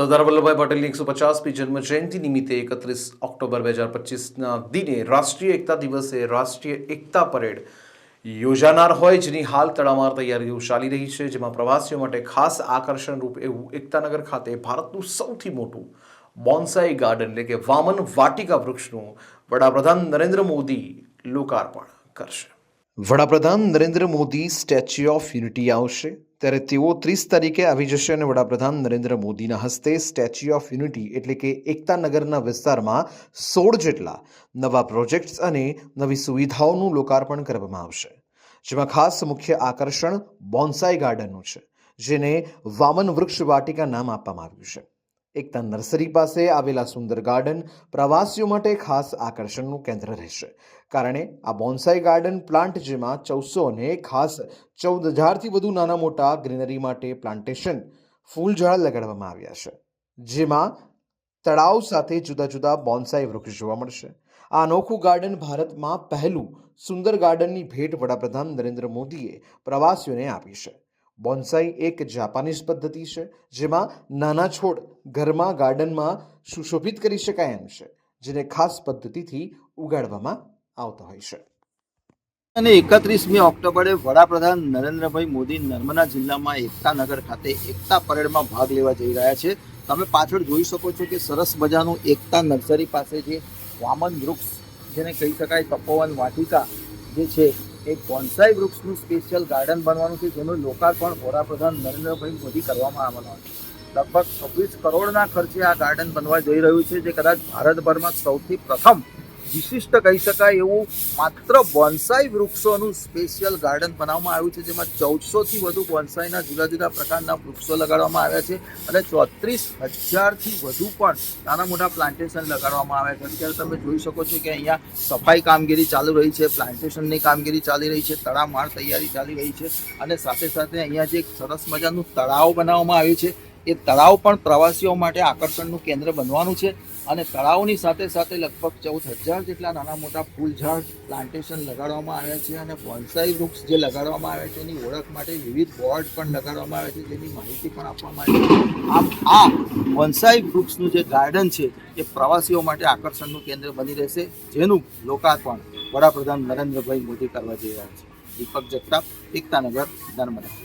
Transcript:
સરદાર વલ્લભભાઈ પટેલની 150મી જન્મ જયંતિ નિમિત્તે 31 ઓક્ટોબર 2025ના દિને રાષ્ટ્રીય એકતા દિવસે રાષ્ટ્રીય એકતા પરેડ યોજાનાર હોય, જેની હાલ તડામાર તૈયારીઓ ચાલી રહી છે, જેમાં પ્રવાસીઓ માટે ખાસ આકર્ષણ રૂપ એવું એકતાનગર ખાતે ભારતનું સૌથી મોટું બોન્સાઈ ગાર્ડન એટલે કે વામન વાટિકા વૃક્ષનું વડાપ્રધાન નરેન્દ્ર મોદી લોકાર્પણ કરશે। વડાપ્રધાન Narendra Modi statue of unity આવશે, ત્યારે તેઓ 30 તારીખે આવી જશે અને વડાપ્રધાન નરેન્દ્ર મોદીના હસ્તે સ્ટેચ્યુ ઓફ યુનિટી એટલે કે એકતાનગરના વિસ્તારમાં 16 જેટલા નવા પ્રોજેક્ટ્સ અને નવી સુવિધાઓનું લોકાર્પણ કરવામાં આવશે, જેમાં ખાસ મુખ્ય આકર્ષણ બોન્સાઈ ગાર્ડનનું છે, જેને વામન વૃક્ષ વાટિકા નામ આપવામાં આવ્યું છે। એકતા નર્સરી પાસે આવેલા સુંદર ગાર્ડન પ્રવાસીઓ માટે ખાસ આકર્ષણનું કેન્દ્ર રહેશે, કારણે આ બોન્સાઈ ગાર્ડન પ્લાન્ટ, જેમાં 1400 અને ખાસ 14,000થી વધુ નાના મોટા ગ્રીનરી માટે પ્લાન્ટેશન ફૂલઝાડ લગાડવામાં આવ્યા છે, જેમાં તળાવ સાથે જુદા જુદા બોન્સાઈ વૃક્ષ જોવા મળશે। આ અનોખું ગાર્ડન ભારતમાં પહેલું સુંદર ગાર્ડનની ભેટ વડાપ્રધાન નરેન્દ્ર મોદીએ પ્રવાસીઓને આપી છે। બોન્સાઈ એક જાપાનીઝ પદ્ધતિ છે, જેમાં નાના છોડ ઘરમાં ગાર્ડનમાં સુશોભિત કરી શકાય એમ છે, જેને ખાસ પદ્ધતિથી ઉગાડવામાં આવતા હોય છે। અને 31મી ઓક્ટોબરે વડાપ્રધાન નરેન્દ્રભાઈ મોદી નર્મદા જિલ્લામાં એકતાનગર ખાતે એકતા પરેડમાં ભાગ લેવા જઈ રહ્યા છે। તમે પાછળ જોઈ શકો છો કે સરસ મજાનું એકતા નર્સરી પાસે જે વામન વૃક્ષ, જેને કહી શકાય તપોવન વાટિકા જે છે, એક બોન્સાઈ વૃક્ષનું સ્પેશિયલ ગાર્ડન બનવાનું છે, જેનું લોકાર્પણ વડાપ્રધાન નરેન્દ્રભાઈ મોદી કરવામાં આવવાનું છે। લગભગ 26 કરોડના ખર્ચે આ ગાર્ડન બનવા જઈ રહ્યું છે, જે કદાચ ભારતભરમાં સૌથી પ્રથમ વિશિષ્ટ કહી શકાય એવું માત્ર બોન્સાઈ વૃક્ષોનું સ્પેશિયલ ગાર્ડન બનાવવામાં આવ્યું છે, જેમાં 1400થી વધુ બોન્સાઈના જુદા જુદા પ્રકારના વૃક્ષો લગાડવામાં આવ્યા છે અને 34,000થી વધુ પણ નાના મોટા પ્લાન્ટેશન લગાડવામાં આવ્યા છે। અત્યારે તમે જોઈ શકો છો કે અહીંયા સફાઈ કામગીરી ચાલુ રહી છે, પ્લાન્ટેશનની કામગીરી ચાલી રહી છે, તડામાર તૈયારી ચાલી રહી છે અને સાથે સાથે અહીંયા જે એક સરસ મજાનું તળાવ બનાવવામાં આવ્યું છે, એ તળાવ પણ પ્રવાસીઓ માટે આકર્ષણનું કેન્દ્ર બનવાનું છે અને તળાવની સાથે સાથે લગભગ 14,000 જેટલા નાના મોટા ફૂલઝાડ પ્લાન્ટેશન લગાડવામાં આવ્યા છે અને બોન્સાઈ વૃક્ષ જે લગાડવામાં આવ્યા છે એની ઓળખ માટે વિવિધ બોર્ડ પણ લગાડવામાં આવ્યા છે, જેની માહિતી પણ આપવામાં આવી છે। આમ આ બોન્સાઈ વૃક્ષનું જે ગાર્ડન છે એ પ્રવાસીઓ માટે આકર્ષણનું કેન્દ્ર બની રહેશે, જેનું લોકાર્પણ વડાપ્રધાન નરેન્દ્રભાઈ મોદી કરવા જઈ રહ્યા છે। દીપક જગતાપ, એકતાનગર, નર્મદા।